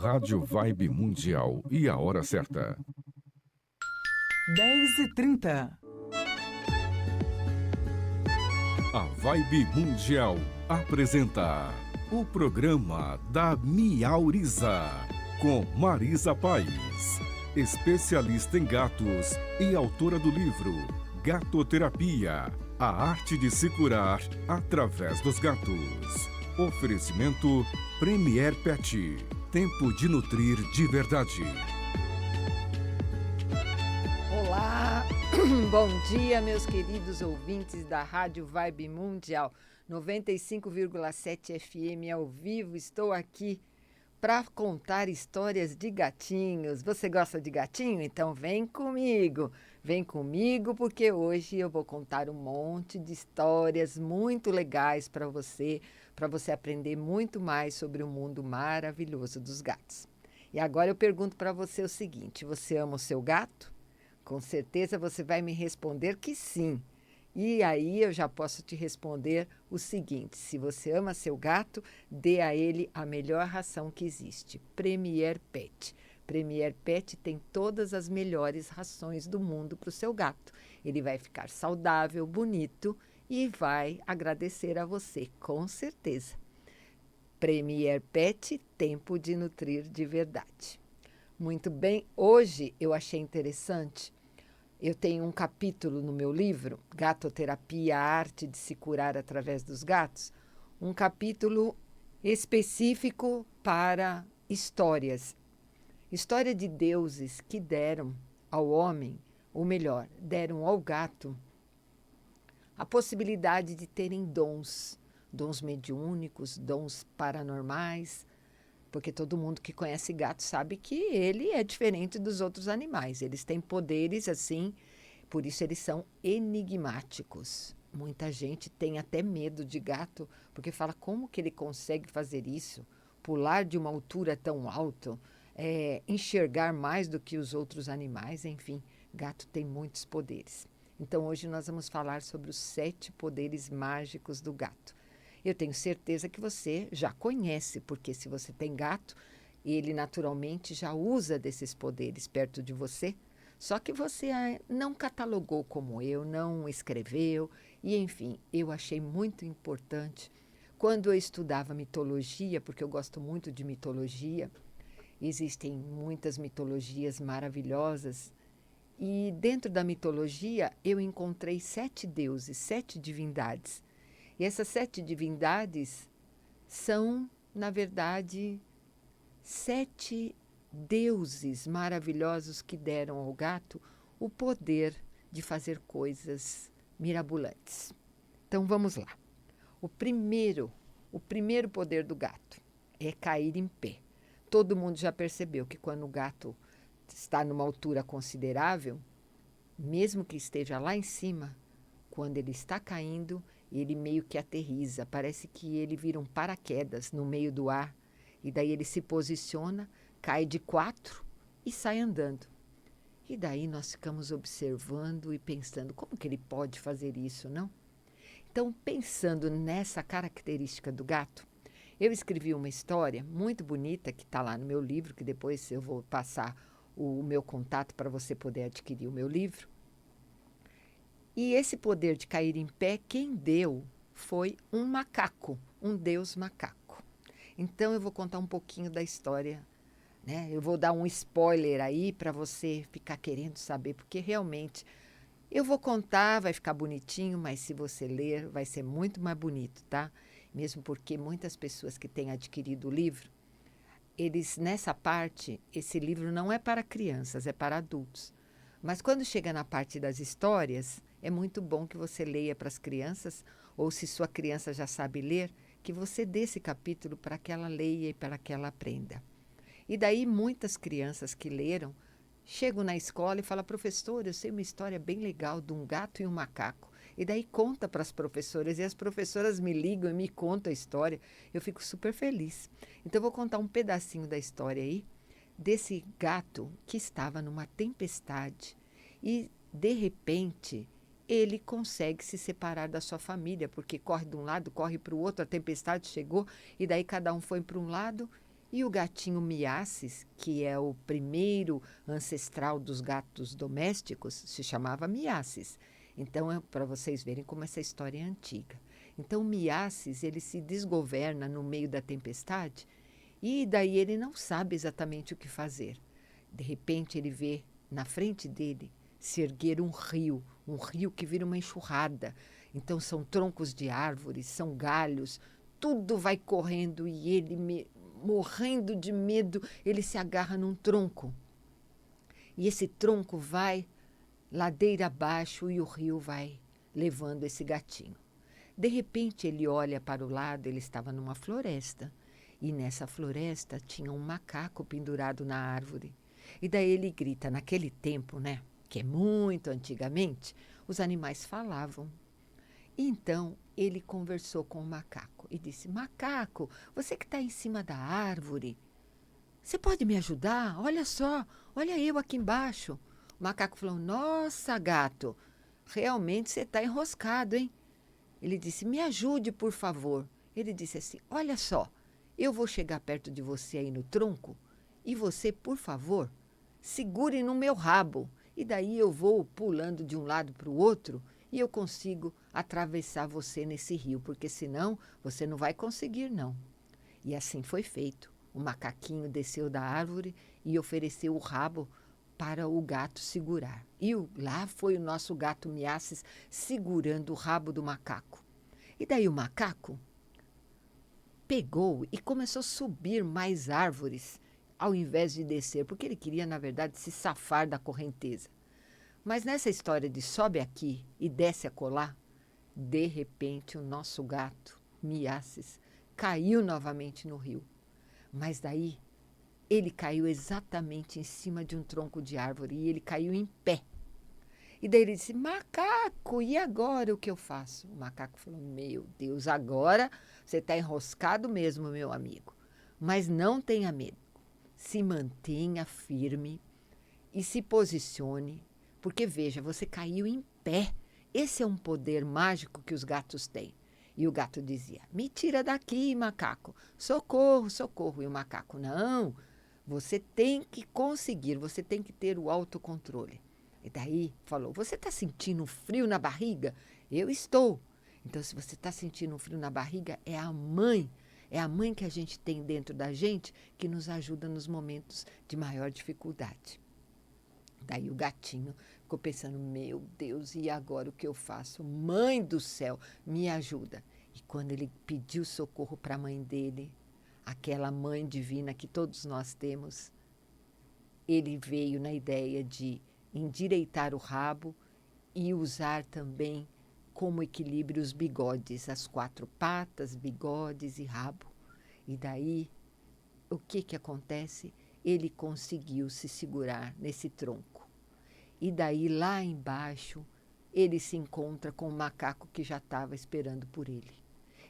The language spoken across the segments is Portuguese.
Rádio Vibe Mundial e a hora certa. 10h30. A Vibe Mundial apresenta o programa da Miauriza, com Marisa Paes, especialista em gatos e autora do livro Gatoterapia, a arte de se curar através dos gatos. Oferecimento Premier Pet, tempo de nutrir de verdade. Olá, bom dia meus queridos ouvintes da Rádio Vibe Mundial 95,7 FM ao vivo. Estou aqui para contar histórias de gatinhos. Você gosta de gatinho? Então vem comigo. Vem comigo porque hoje eu vou contar um monte de histórias muito legais para você aprender muito mais sobre o mundo maravilhoso dos gatos. E agora eu pergunto para você o seguinte: você ama o seu gato? Com certeza você vai me responder que sim. E aí eu já posso te responder o seguinte: se você ama seu gato, dê a ele a melhor ração que existe, Premier Pet. Premier Pet tem todas as melhores rações do mundo para o seu gato. Ele vai ficar saudável, bonito e vai agradecer a você, com certeza. Premier Pet, tempo de nutrir de verdade. Muito bem, hoje eu achei interessante. Eu tenho um capítulo no meu livro, Gatoterapia, a arte de se curar através dos gatos, um capítulo específico para histórias. História de deuses que deram ao homem, ou melhor, deram ao gato a possibilidade de terem dons mediúnicos, dons paranormais, porque todo mundo que conhece gato sabe que ele é diferente dos outros animais. Eles têm poderes assim, por isso eles são enigmáticos. Muita gente tem até medo de gato, porque fala como que ele consegue fazer isso, pular de uma altura tão alta, enxergar mais do que os outros animais, enfim, gato tem muitos poderes. Então hoje nós vamos falar sobre os 7 poderes mágicos do gato. Eu tenho certeza que você já conhece, porque se você tem gato, ele naturalmente já usa desses poderes perto de você, só que você não catalogou como eu, não escreveu, e enfim, eu achei muito importante. Quando eu estudava mitologia, porque eu gosto muito de mitologia, existem muitas mitologias maravilhosas, e dentro da mitologia eu encontrei 7 deuses, 7 divindades. E essas 7 divindades são, na verdade, 7 deuses maravilhosos que deram ao gato o poder de fazer coisas mirabolantes. Então vamos lá. O primeiro poder do gato é cair em pé. Todo mundo já percebeu que quando o gato está numa altura considerável, mesmo que esteja lá em cima, quando ele está caindo, ele meio que aterriza. Parece que ele vira um paraquedas no meio do ar. E daí ele se posiciona, cai de 4 e sai andando. E daí nós ficamos observando e pensando, como que ele pode fazer isso, não? Então, pensando nessa característica do gato, eu escrevi uma história muito bonita que está lá no meu livro, que depois eu vou passar o meu contato para você poder adquirir o meu livro. E esse poder de cair em pé, quem deu foi um macaco, um deus macaco. Então eu vou contar um pouquinho da história, né? Eu vou dar um spoiler aí para você ficar querendo saber, porque realmente eu vou contar, vai ficar bonitinho, mas se você ler vai ser muito mais bonito, tá? Mesmo porque muitas pessoas que têm adquirido o livro, eles nessa parte, esse livro não é para crianças, é para adultos. Mas quando chega na parte das histórias, é muito bom que você leia para as crianças, ou se sua criança já sabe ler, que você dê esse capítulo para que ela leia e para que ela aprenda. E daí muitas crianças que leram chegam na escola e falam: professora, eu sei uma história bem legal de um gato e um macaco. E daí conta para as professoras, e as professoras me ligam e me contam a história. Eu fico super feliz. Então eu vou contar um pedacinho da história aí, desse gato que estava numa tempestade e, de repente, ele consegue se separar da sua família, porque corre de um lado, corre para o outro, a tempestade chegou e daí cada um foi para um lado E o gatinho Miaces, que é o primeiro ancestral dos gatos domésticos, se chamava Miaces. Então, é para vocês verem como essa história é antiga. Então, o Miaces, ele se desgoverna no meio da tempestade e daí ele não sabe exatamente o que fazer. De repente, ele vê na frente dele se erguer um rio que vira uma enxurrada. Então, são troncos de árvores, são galhos, tudo vai correndo e ele, morrendo de medo, ele se agarra num tronco. E esse tronco vai ladeira abaixo e o rio vai levando esse gatinho. De repente, ele olha para o lado, ele estava numa floresta. E nessa floresta tinha um macaco pendurado na árvore. E daí ele grita, naquele tempo, né, que é muito antigamente, os animais falavam. E então ele conversou com o macaco e disse: Macaco, você que está em cima da árvore, você pode me ajudar? Olha só, olha eu aqui embaixo. O macaco falou: Nossa, gato, realmente você está enroscado, hein? Ele disse: Me ajude, por favor. Ele disse assim: Olha só, eu vou chegar perto de você aí no tronco e você, por favor, segure no meu rabo. E daí eu vou pulando de um lado para o outro e eu consigo atravessar você nesse rio, porque senão você não vai conseguir, não. E assim foi feito. O macaquinho desceu da árvore e ofereceu o rabo para o gato segurar. E lá foi o nosso gato Miaces segurando o rabo do macaco. E daí o macaco pegou e começou a subir mais árvores ao invés de descer, porque ele queria, na verdade, se safar da correnteza. Mas nessa história de sobe aqui e desce acolá, de repente o nosso gato, Miaces, caiu novamente no rio. Mas daí ele caiu exatamente em cima de um tronco de árvore e ele caiu em pé. E daí ele disse: Macaco, e agora o que eu faço? O macaco falou: Meu Deus, agora você está enroscado mesmo, meu amigo. Mas não tenha medo. Se mantenha firme e se posicione, porque veja, você caiu em pé. Esse é um poder mágico que os gatos têm. E o gato dizia: Me tira daqui, macaco. Socorro, socorro. E o macaco: Não, você tem que conseguir, você tem que ter o autocontrole. E daí falou: Você está sentindo um frio na barriga? Eu estou. Então, se você está sentindo um frio na barriga, é a mãe que a gente tem dentro da gente que nos ajuda nos momentos de maior dificuldade. Daí o gatinho ficou pensando: Meu Deus, e agora o que eu faço? Mãe do céu, me ajuda. E quando ele pediu socorro para a mãe dele, aquela mãe divina que todos nós temos, ele veio na ideia de endireitar o rabo e usar também como equilíbrio os bigodes, as 4 patas, bigodes e rabo. E daí, o que acontece? Ele conseguiu se segurar nesse tronco. E daí, lá embaixo, ele se encontra com o macaco que já estava esperando por ele.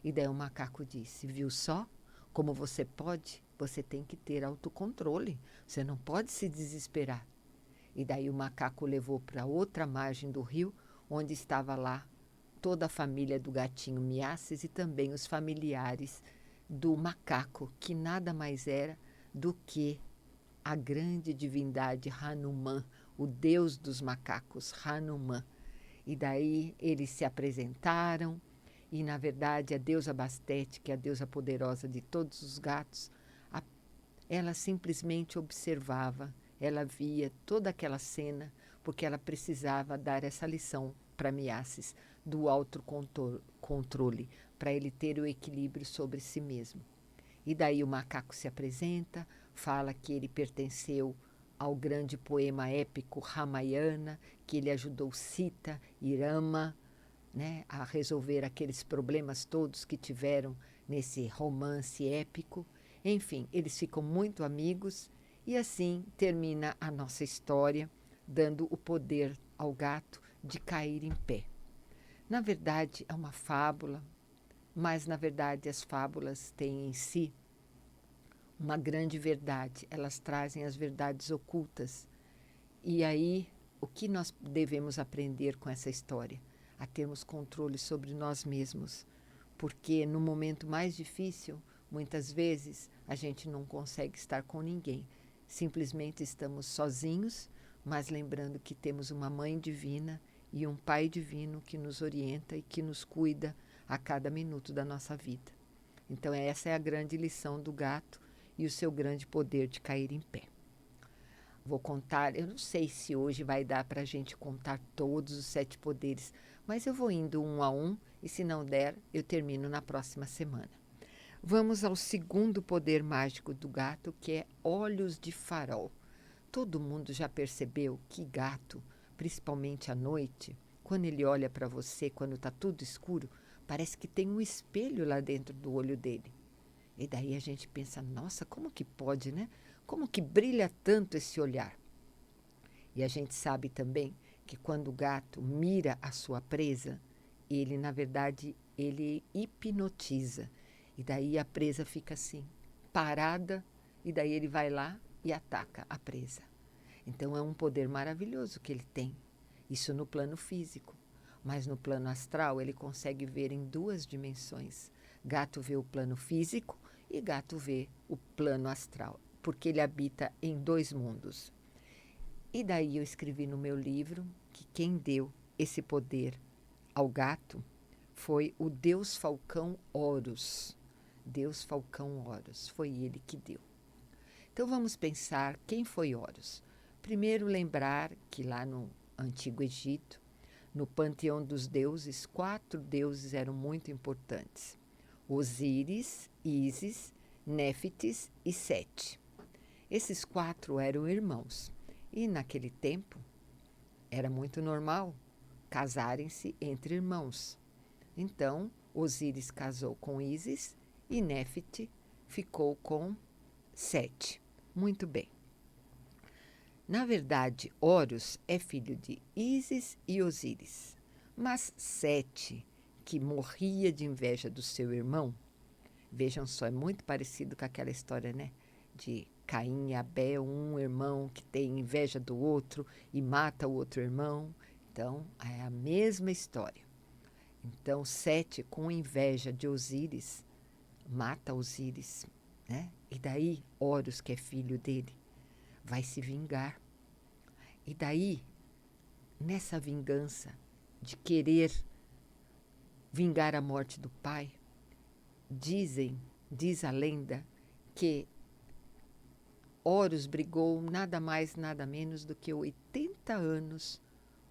E daí o macaco disse: Viu só? Como você pode? Você tem que ter autocontrole. Você não pode se desesperar. E daí o macaco levou para outra margem do rio, onde estava lá toda a família do gatinho Miaces e também os familiares do macaco, que nada mais era do que a grande divindade Hanuman, o deus dos macacos, Hanuman. E daí eles se apresentaram e, na verdade, a deusa Bastete, que é a deusa poderosa de todos os gatos, ela simplesmente observava, ela via toda aquela cena, porque ela precisava dar essa lição para Miaces do autocontrole, para ele ter o equilíbrio sobre si mesmo. E daí o macaco se apresenta, fala que ele pertenceu ao grande poema épico Ramayana, que ele ajudou Sita e Rama, né, a resolver aqueles problemas todos que tiveram nesse romance épico. Enfim, eles ficam muito amigos e assim termina a nossa história, dando o poder ao gato de cair em pé. Na verdade, é uma fábula, mas na verdade as fábulas têm em si uma grande verdade. Elas trazem as verdades ocultas. E aí, o que nós devemos aprender com essa história? A termos controle sobre nós mesmos. Porque no momento mais difícil, Muitas vezes a gente não consegue estar com ninguém. Simplesmente estamos sozinhos, mas lembrando que temos uma mãe divina e um pai divino que nos orienta e que nos cuida a cada minuto da nossa vida. Então essa é a grande lição do gato e o seu grande poder de cair em pé. Vou contar, eu não sei se hoje vai dar para a gente contar todos os 7 poderes, mas eu vou indo um a um e se não der, eu termino na próxima semana. Vamos ao segundo poder mágico do gato, que é olhos de farol. Todo mundo já percebeu que gato, principalmente à noite, quando ele olha para você, quando está tudo escuro, parece que tem um espelho lá dentro do olho dele. E daí a gente pensa, nossa, como que pode, né? Como que brilha tanto esse olhar? E a gente sabe também que quando o gato mira a sua presa, ele, na verdade, ele hipnotiza. E daí a presa fica assim, parada, e daí ele vai lá e ataca a presa. Então é um poder maravilhoso que ele tem. Isso no plano físico. Mas no plano astral ele consegue ver em 2 dimensões. Gato vê o plano físico e gato vê o plano astral, porque ele habita em 2 mundos. E daí eu escrevi no meu livro que quem deu esse poder ao gato foi o Deus Falcão Horus. Deus Falcão Horus, foi ele que deu. Então vamos pensar quem foi Horus. Primeiro lembrar que lá no Antigo Egito, no panteão dos deuses, 4 deuses eram muito importantes. Osíris, Ísis, Néfites e Sete. Esses 4 eram irmãos. E naquele tempo era muito normal casarem-se entre irmãos. Então, Osíris casou com Ísis e Néfite ficou com Sete. Muito bem. Na verdade, Horus é filho de Ísis e Osíris. Mas Sete, que morria de inveja do seu irmão, vejam só, é muito parecido com aquela história, né? De Caim e Abel, um irmão que tem inveja do outro e mata o outro irmão. Então, é a mesma história. Então, Sete, com inveja de Osíris, mata Osíris, né? E daí, Horus, que é filho dele, vai se vingar. E daí, nessa vingança de querer vingar a morte do pai, diz a lenda que Horus brigou nada mais, nada menos do que 80 anos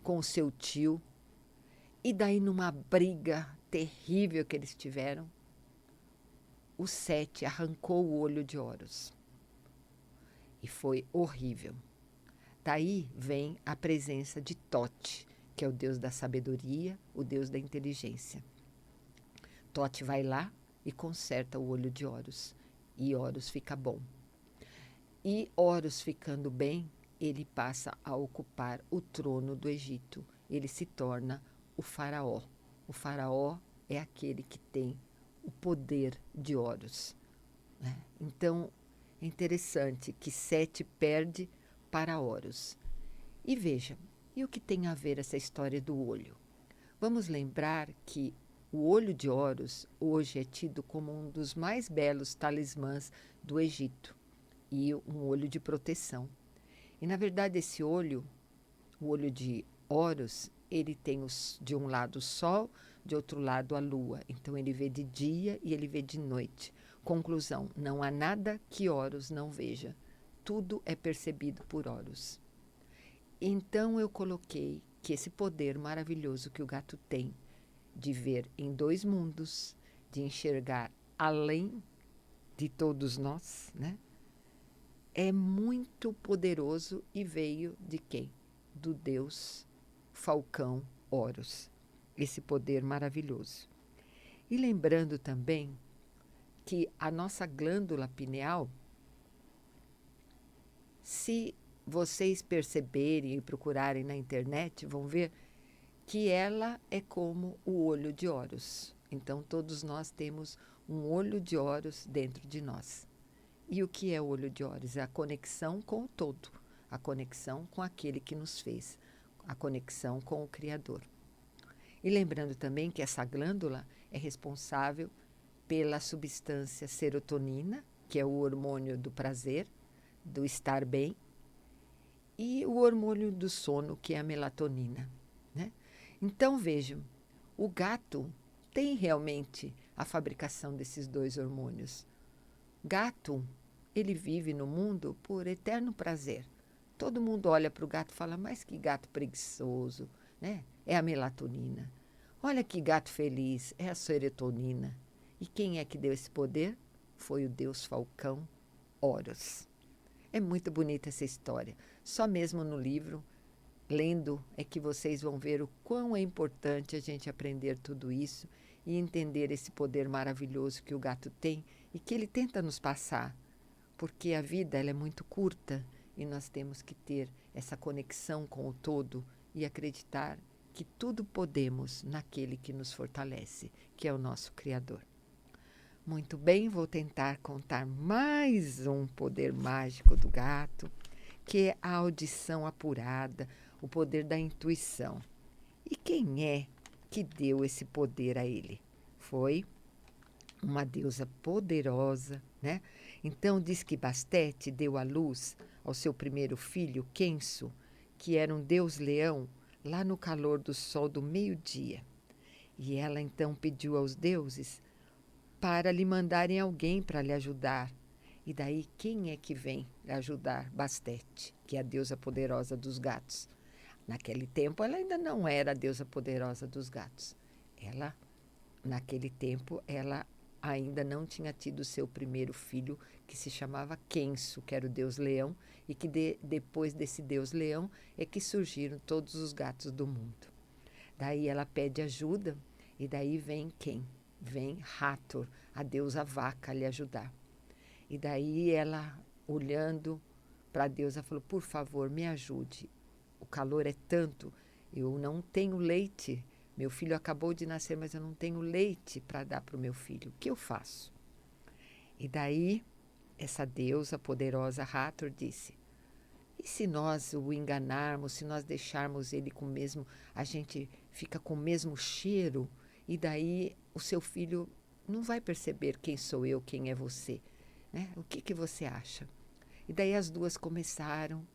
com o seu tio. E daí, numa briga terrível que eles tiveram, o Sete arrancou o olho de Horus. E foi horrível. Daí vem a presença de Thoth, que é o deus da sabedoria, o deus da inteligência. Thoth vai lá e conserta o olho de Horus. E Horus fica bom. E Horus ficando bem, ele passa a ocupar o trono do Egito. Ele se torna o faraó. O faraó é aquele que tem o poder de Horus, né? Então, é interessante que Sete perde para Horus. E veja, e o que tem a ver essa história do olho? Vamos lembrar que o olho de Horus hoje é tido como um dos mais belos talismãs do Egito e um olho de proteção. E, na verdade, esse olho, o olho de Horus, ele tem de um lado o sol, de outro lado a lua. Então, ele vê de dia e ele vê de noite. Conclusão, não há nada que Horus não veja. Tudo é percebido por Horus. Então, eu coloquei que esse poder maravilhoso que o gato tem de ver em 2 mundos, de enxergar além de todos nós, né? É muito poderoso e veio de quem? Do Deus Falcão Horus. Esse poder maravilhoso. E lembrando também que a nossa glândula pineal, se vocês perceberem e procurarem na internet, vão ver que ela é como o olho de Horus. Então, todos nós temos um olho de Horus dentro de nós. E o que é o olho de Horus? É a conexão com o todo, a conexão com aquele que nos fez, a conexão com o Criador. E lembrando também que essa glândula é responsável pela substância serotonina, que é o hormônio do prazer, do estar bem, e o hormônio do sono, que é a melatonina, né? Então, vejam, o gato tem realmente a fabricação desses dois hormônios. Gato, ele vive no mundo por eterno prazer. Todo mundo olha para o gato e fala, mas que gato preguiçoso, né? É a melatonina. Olha que gato feliz, é a serotonina. E quem é que deu esse poder? Foi o deus Falcão, Horus. É muito bonita essa história. Só mesmo no livro, lendo, é que vocês vão ver o quão é importante a gente aprender tudo isso e entender esse poder maravilhoso que o gato tem e que ele tenta nos passar. Porque a vida ela é muito curta e nós temos que ter essa conexão com o todo e acreditar que tudo podemos naquele que nos fortalece, que é o nosso Criador. Muito bem, vou tentar contar mais um poder mágico do gato, que é a audição apurada, o poder da intuição. E quem é que deu esse poder a ele? Foi uma deusa poderosa, né? Então diz que Bastet deu à luz ao seu primeiro filho, Kenso, que era um deus leão, lá no calor do sol do meio-dia. E ela então pediu aos deuses para lhe mandarem alguém para lhe ajudar. E daí quem é que vem ajudar Bastet, que é a deusa poderosa dos gatos? Naquele tempo ela ainda não era a deusa poderosa dos gatos. Naquele tempo, ela ainda não tinha tido seu primeiro filho, que se chamava Kenso, que era o deus leão, e que depois desse deus leão é que surgiram todos os gatos do mundo. Daí ela pede ajuda, e daí vem quem? Vem Hathor, a deusa vaca, lhe ajudar. E daí ela, olhando para a deusa, falou, por favor, me ajude. O calor é tanto, eu não tenho leite. Meu filho acabou de nascer, mas eu não tenho leite para dar para o meu filho. O que eu faço? E daí, essa deusa poderosa, Hathor, disse, e se nós o enganarmos, se nós deixarmos ele com o mesmo, a gente fica com o mesmo cheiro, e daí o seu filho não vai perceber quem sou eu, quem é você, né? O que você acha? E daí as duas começaram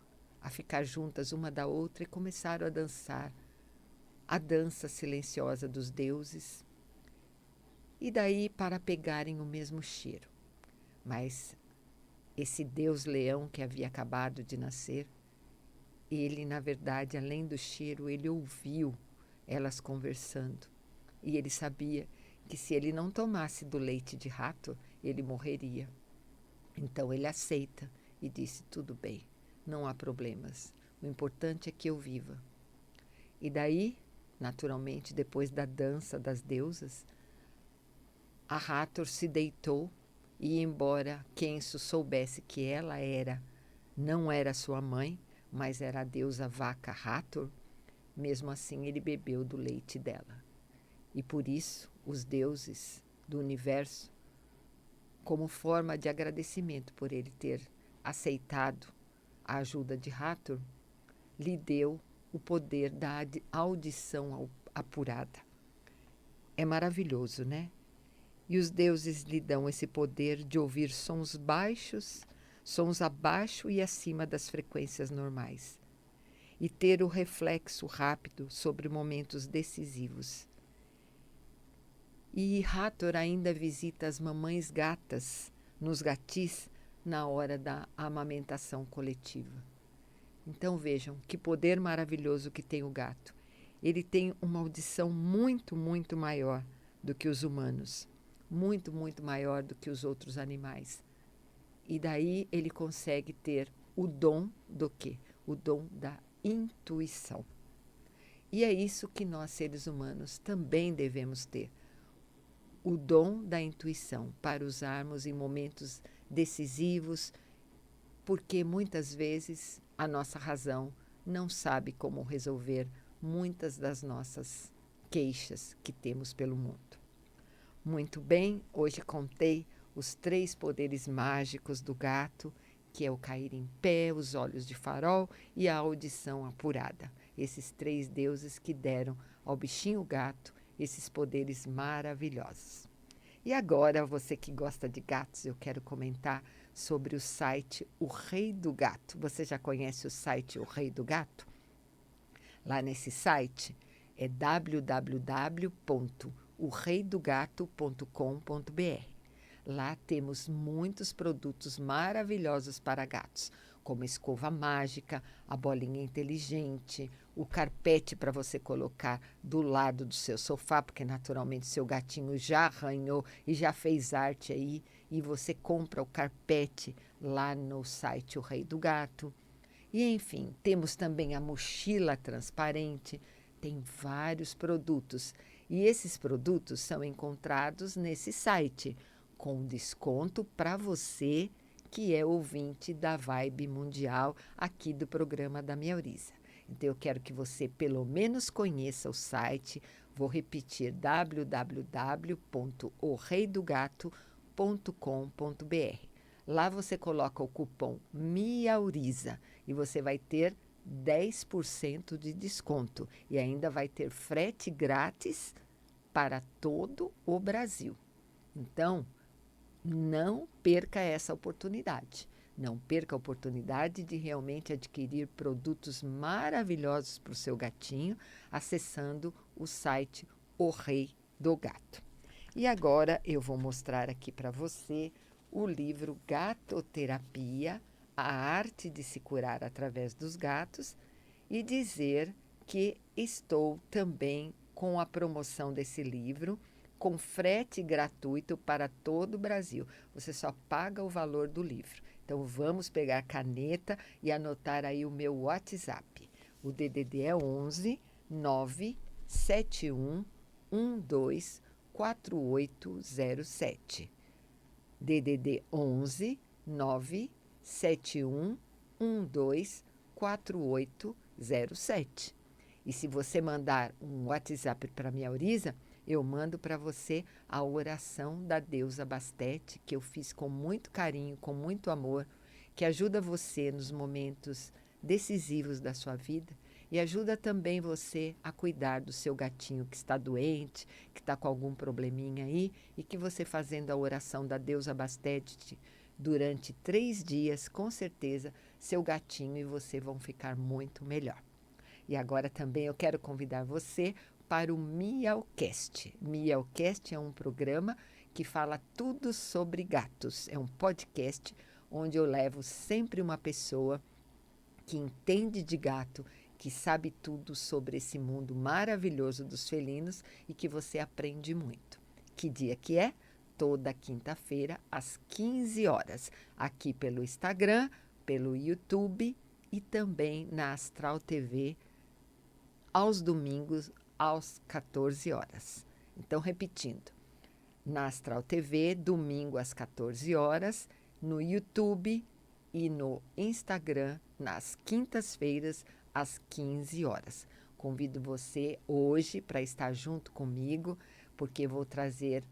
a ficar juntas uma da outra e começaram a dançar a dança silenciosa dos deuses, e daí para pegarem o mesmo cheiro. Mas esse deus leão que havia acabado de nascer, ele, na verdade, além do cheiro, ele ouviu elas conversando. E ele sabia que se ele não tomasse do leite de rato, ele morreria. Então ele aceita e disse, tudo bem, não há problemas. O importante é que eu viva. E daí, naturalmente, depois da dança das deusas, a Hathor se deitou e, embora Kenso soubesse que ela não era sua mãe, mas era a deusa vaca Hathor, mesmo assim ele bebeu do leite dela. E por isso, os deuses do universo, como forma de agradecimento por ele ter aceitado a ajuda de Hathor, lhe deu o poder da audição apurada. É maravilhoso, né? E os deuses lhe dão esse poder de ouvir sons baixos, sons abaixo e acima das frequências normais, e ter o reflexo rápido sobre momentos decisivos. E Hathor ainda visita as mamães gatas nos gatis na hora da amamentação coletiva. Então vejam que poder maravilhoso que tem o gato. Ele tem uma audição muito, muito maior do que os humanos. Muito, muito maior do que os outros animais. E daí ele consegue ter o dom do quê? O dom da intuição. E é isso que nós, seres humanos, também devemos ter. O dom da intuição para usarmos em momentos decisivos, porque muitas vezes a nossa razão não sabe como resolver muitas das nossas queixas que temos pelo mundo. Muito bem, hoje contei os 3 poderes mágicos do gato, que é o cair em pé, os olhos de farol e a audição apurada. Esses 3 deuses que deram ao bichinho gato esses poderes maravilhosos. E agora, você que gosta de gatos, eu quero comentar sobre o site O Rei do Gato. Você já conhece o site O Rei do Gato? Lá nesse site é www.oreidogato.com.br. Lá temos muitos produtos maravilhosos para gatos, como escova mágica, a bolinha inteligente, o carpete para você colocar do lado do seu sofá, porque naturalmente seu gatinho já arranhou e já fez arte aí, e você compra o carpete lá no site O Rei do Gato. E enfim, temos também a mochila transparente, tem vários produtos. E esses produtos são encontrados nesse site, com desconto para você que é ouvinte da Vibe Mundial aqui do programa da Miauriza. Então, eu quero que você pelo menos conheça o site. Vou repetir, www.oreidogato.com.br. Lá você coloca o cupom MIAURIZA e você vai ter 10% de desconto e ainda vai ter frete grátis para todo o Brasil. Então, não perca essa oportunidade. Não perca a oportunidade de realmente adquirir produtos maravilhosos para o seu gatinho, acessando o site O Rei do Gato. E agora eu vou mostrar aqui para você o livro Gatoterapia, a arte de se curar através dos gatos, e dizer que estou também com a promoção desse livro, com frete gratuito para todo o Brasil. Você só paga o valor do livro. Então, vamos pegar caneta e anotar aí o meu WhatsApp. O DDD é 11 971 12 4807. DDD 11 971 12 4807. E se você mandar um WhatsApp para a Miauriza, eu mando para você a oração da deusa Bastete, que eu fiz com muito carinho, com muito amor, que ajuda você nos momentos decisivos da sua vida e ajuda também você a cuidar do seu gatinho que está doente, que está com algum probleminha aí, e que você fazendo a oração da deusa Bastete durante 3 dias, com certeza, seu gatinho e você vão ficar muito melhor. E agora também eu quero convidar você para o Miaucast. Miaucast é um programa que fala tudo sobre gatos. É um podcast onde eu levo sempre uma pessoa que entende de gato, que sabe tudo sobre esse mundo maravilhoso dos felinos e que você aprende muito. Que dia que é? Toda quinta-feira, às 15 horas, aqui pelo Instagram, pelo YouTube e também na Astral TV, aos domingos, às 14 horas. Então, repetindo, na Astral TV, domingo às 14 horas, no YouTube e no Instagram, nas quintas-feiras, às 15 horas. Convido você hoje para estar junto comigo, porque vou trazer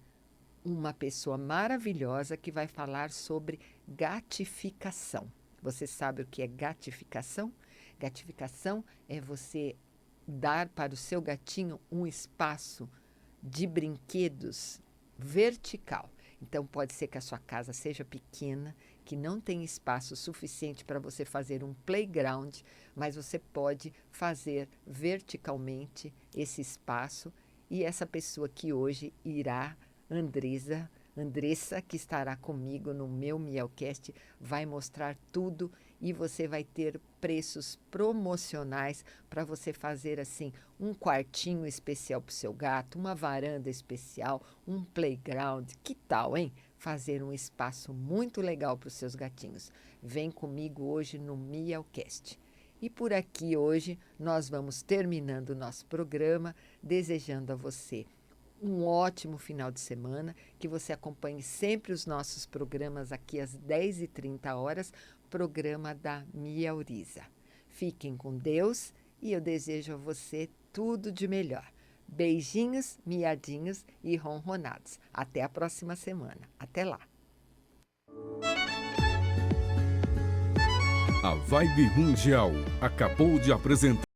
uma pessoa maravilhosa que vai falar sobre gatificação. Você sabe o que é gatificação? Gatificação é você dar para o seu gatinho um espaço de brinquedos vertical. Então, pode ser que a sua casa seja pequena, que não tem espaço suficiente para você fazer um playground, mas você pode fazer verticalmente esse espaço. E essa pessoa que hoje irá, Andressa, que estará comigo no meu Miaucast, vai mostrar tudo e você vai ter preços promocionais para você fazer assim um quartinho especial para o seu gato, uma varanda especial, um playground. Que tal, hein? Fazer um espaço muito legal para os seus gatinhos. Vem comigo hoje no Miaucast. E por aqui hoje nós vamos terminando o nosso programa, desejando a você um ótimo final de semana, que você acompanhe sempre os nossos programas aqui às 10h30, programa da Miauriza. Fiquem com Deus e eu desejo a você tudo de melhor. Beijinhos, miadinhos e ronronados. Até a próxima semana. Até lá. A Vibe Mundial acabou de apresentar